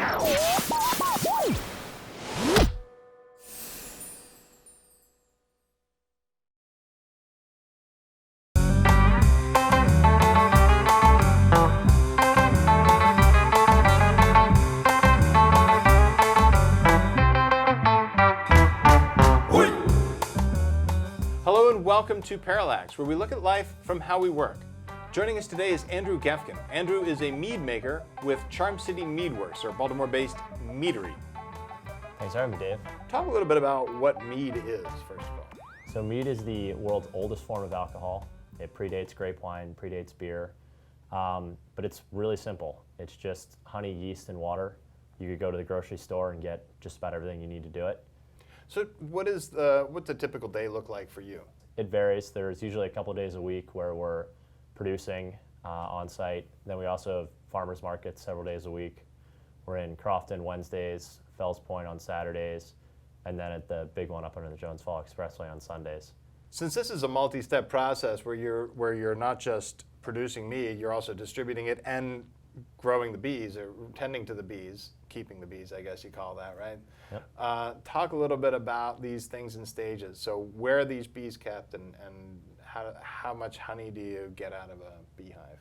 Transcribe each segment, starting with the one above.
Hello and welcome to Parallax, where we look at life from how we work. Joining us today is Andrew Geffken. Andrew is a mead maker with Charm City Meadworks, or Baltimore-based meadery. Thanks for having me, Dave. Talk a little bit about what mead is, first of all. So mead is the world's oldest form of alcohol. It predates grape wine, predates beer, but it's really simple. It's just honey, yeast, and water. You could go to the grocery store and get just about everything you need to do it. So what's a typical day look like for you? It varies. There's usually a couple of days a week where we're producing on site. Then we also have farmers markets several days a week. We're in Crofton Wednesdays, Fells Point on Saturdays, and then at the big one up under the Jones Fall Expressway on Sundays. Since this is a multi-step process where you're not just producing mead, you're also distributing it and growing the bees, or tending to the bees, keeping the bees, I guess you call that, right? Yep. Talk a little bit about these things in stages. So where are these bees kept, and how much honey do you get out of a beehive?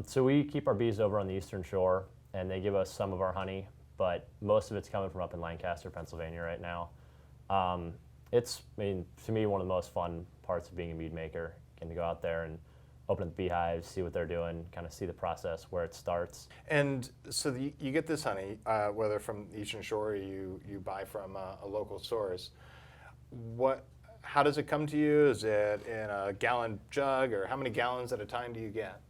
So we keep our bees over on the Eastern Shore, and they give us some of our honey, but most of it's coming from up in Lancaster, Pennsylvania right now. It's, to me, one of the most fun parts of being a mead maker, getting to go out there and open up the beehives, see what they're doing, kind of see the process where it starts. And so you get this honey, whether from the Eastern Shore or you buy from a local source. How does it come to you? Is it in a gallon jug, or how many gallons at a time do you get?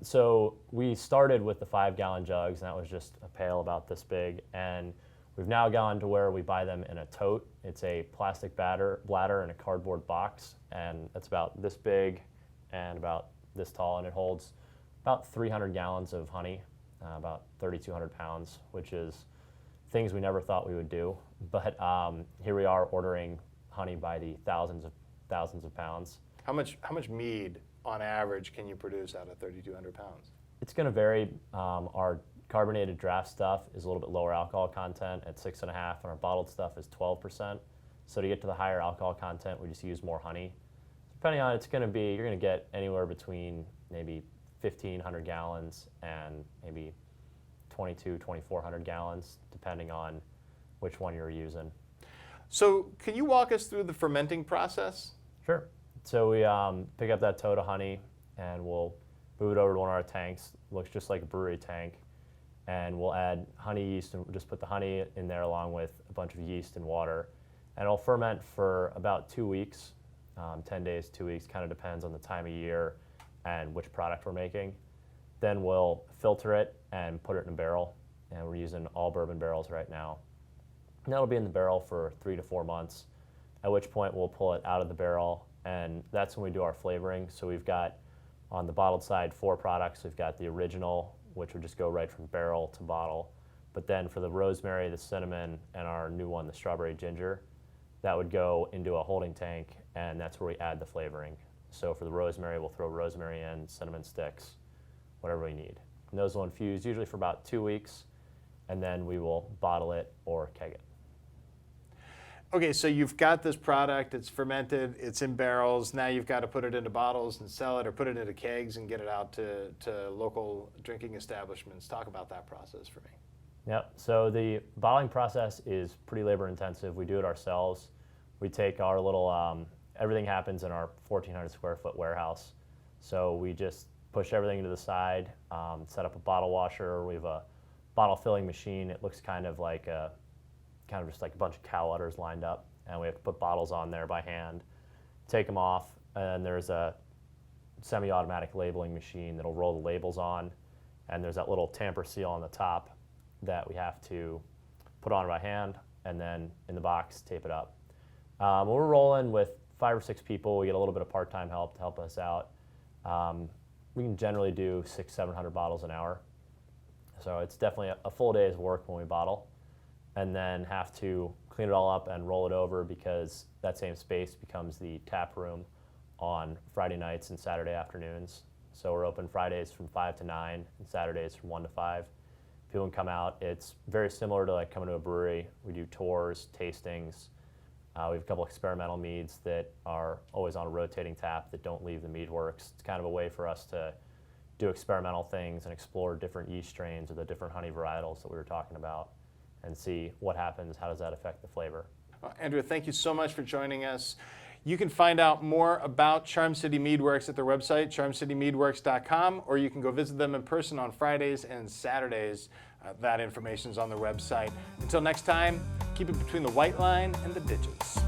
So we started with the 5-gallon jugs, and that was just a pail about this big. And we've now gone to where we buy them in a tote. It's a plastic bladder in a cardboard box, and it's about this big and about this tall, and it holds about 300 gallons of honey, about 3,200 pounds, which is things we never thought we would do. But here we are ordering honey by the thousands of pounds. How much mead on average can you produce out of 3,200 pounds? It's going to vary. Our carbonated draft stuff is a little bit lower alcohol content at 6.5, and our bottled stuff is 12%. So to get to the higher alcohol content, we just use more honey. Depending on, you're going to get anywhere between maybe 1,500 gallons and maybe 2,400 gallons, depending on which one you're using. So can you walk us through the fermenting process? Sure. So we pick up that tote of honey, and we'll move it over to one of our tanks. It looks just like a brewery tank. And we'll add honey yeast, and we'll just put the honey in there along with a bunch of yeast and water. And it'll ferment for about 2 weeks. 10 days, 2 weeks, kind of depends on the time of year and which product we're making. Then we'll filter it and put it in a barrel, and we're using all bourbon barrels right now. And that'll be in the barrel for 3 to 4 months, at which point we'll pull it out of the barrel, and that's when we do our flavoring. So we've got, on the bottled side, 4 products. We've got the original, which would just go right from barrel to bottle. But then for the rosemary, the cinnamon, and our new one, the strawberry ginger, that would go into a holding tank, and that's where we add the flavoring. So for the rosemary, we'll throw rosemary in, cinnamon sticks, whatever we need. And those will infuse usually for about 2 weeks, and then we will bottle it or keg it. Okay, so you've got this product, it's fermented, it's in barrels, now you've got to put it into bottles and sell it, or put it into kegs and get it out to local drinking establishments. Talk about that process for me. Yep, so the bottling process is pretty labor intensive. We do it ourselves. We take our little, everything happens in our 1,400 square foot warehouse. So we just push everything to the side, set up a bottle washer. We have a bottle filling machine. It looks kind of just like a bunch of cow udders lined up, and we have to put bottles on there by hand, take them off, and there's a semi-automatic labeling machine that'll roll the labels on, and there's that little tamper seal on the top that we have to put on by hand, and then in the box, tape it up. When we're rolling with 5 or 6 people, we get a little bit of part-time help to help us out. We can generally do 600-700 bottles an hour. So it's definitely a full day's work when we bottle, and then have to clean it all up and roll it over, because that same space becomes the tap room on Friday nights and Saturday afternoons. So we're open Fridays from 5 to 9 and Saturdays from 1 to 5. People can come out. It's very similar to like coming to a brewery. We do tours, tastings. We have a couple experimental meads that are always on a rotating tap that don't leave the Meadworks. It's kind of a way for us to do experimental things and explore different yeast strains or the different honey varietals that we were talking about and see what happens, how does that affect the flavor. Andrew, thank you so much for joining us. You can find out more about Charm City Meadworks at their website, charmcitymeadworks.com, or you can go visit them in person on Fridays and Saturdays. That information is on their website. Until next time, keep it between the white line and the digits.